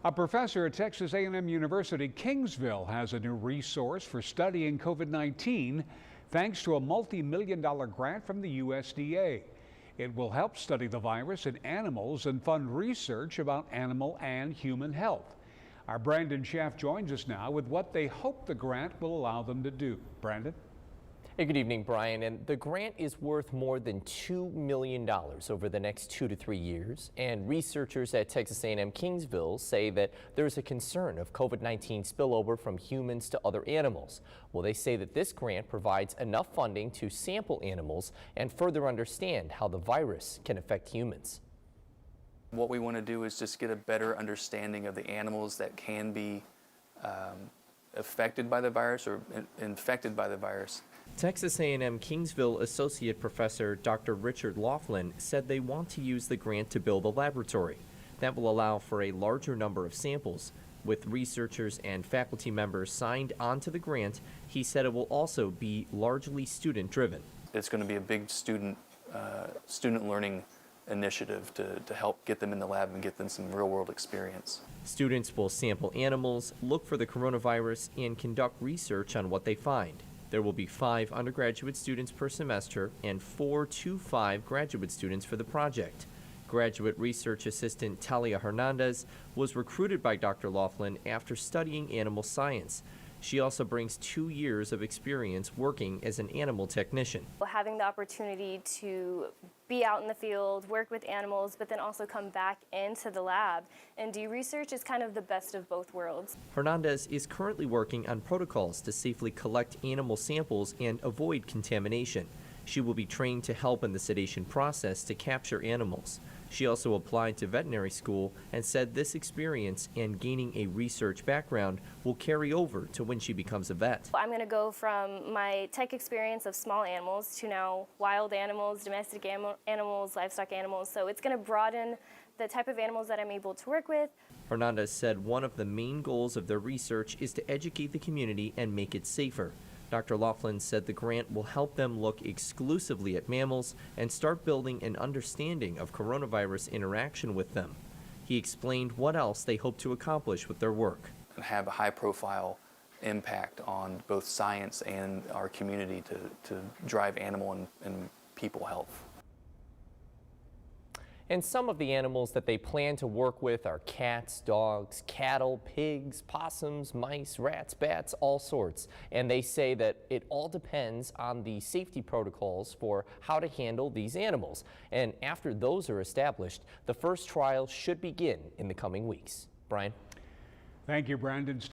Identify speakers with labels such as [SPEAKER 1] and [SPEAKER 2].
[SPEAKER 1] A professor at Texas A&M University Kingsville has a new resource for studying COVID-19 thanks to a multi-million-dollar grant from the USDA. It will help study the virus in animals and fund research about animal and human health. Our Brandon Schaff joins us now with what they hope the grant will allow them to do. Brandon?
[SPEAKER 2] Hey, good evening, Brian. And the grant is worth more than $2 million over the next 2 to 3 years. And researchers at Texas A&M Kingsville say that there's a concern of COVID-19 spillover from humans to other animals. Well, they say that this grant provides enough funding to sample animals and further understand how the virus can affect humans.
[SPEAKER 3] What we want to do is just get a better understanding of the animals that can be affected by the virus or infected by the virus.
[SPEAKER 2] Texas A&M Kingsville Associate Professor Dr. Richard Laughlin said they want to use the grant to build a laboratory that will allow for a larger number of samples. With researchers and faculty members signed onto the grant, he said it will also be largely student-driven.
[SPEAKER 3] It's going to be a big student learning initiative to help get them in the lab and get them some real-world experience.
[SPEAKER 2] Students will sample animals, look for the coronavirus, and conduct research on what they find. There will be 5 undergraduate students per semester and 4 to 5 graduate students for the project. Graduate research assistant Talia Hernandez was recruited by Dr. Laughlin after studying animal science. She also brings 2 years of experience working as an animal technician.
[SPEAKER 4] Having the opportunity to be out in the field, work with animals, but then also come back into the lab and do research is kind of the best of both worlds.
[SPEAKER 2] Hernandez is currently working on protocols to safely collect animal samples and avoid contamination. She will be trained to help in the sedation process to capture animals. She also applied to veterinary school and said this experience and gaining a research background will carry over to when she becomes a vet.
[SPEAKER 4] I'm going to go from my tech experience of small animals to now wild animals, domestic animals, livestock animals. So it's going to broaden the type of animals that I'm able to work with.
[SPEAKER 2] Hernandez said one of the main goals of their research is to educate the community and make it safer. Dr. Laughlin said the grant will help them look exclusively at mammals and start building an understanding of coronavirus interaction with them. He explained what else they hope to accomplish with their work.
[SPEAKER 3] And have a high-profile impact on both science and our community to drive animal and people health.
[SPEAKER 2] And some of the animals that they plan to work with are cats, dogs, cattle, pigs, possums, mice, rats, bats, all sorts. And they say that it all depends on the safety protocols for how to handle these animals. And after those are established, the first trial should begin in the coming weeks. Brian?
[SPEAKER 1] Thank you, Brandon.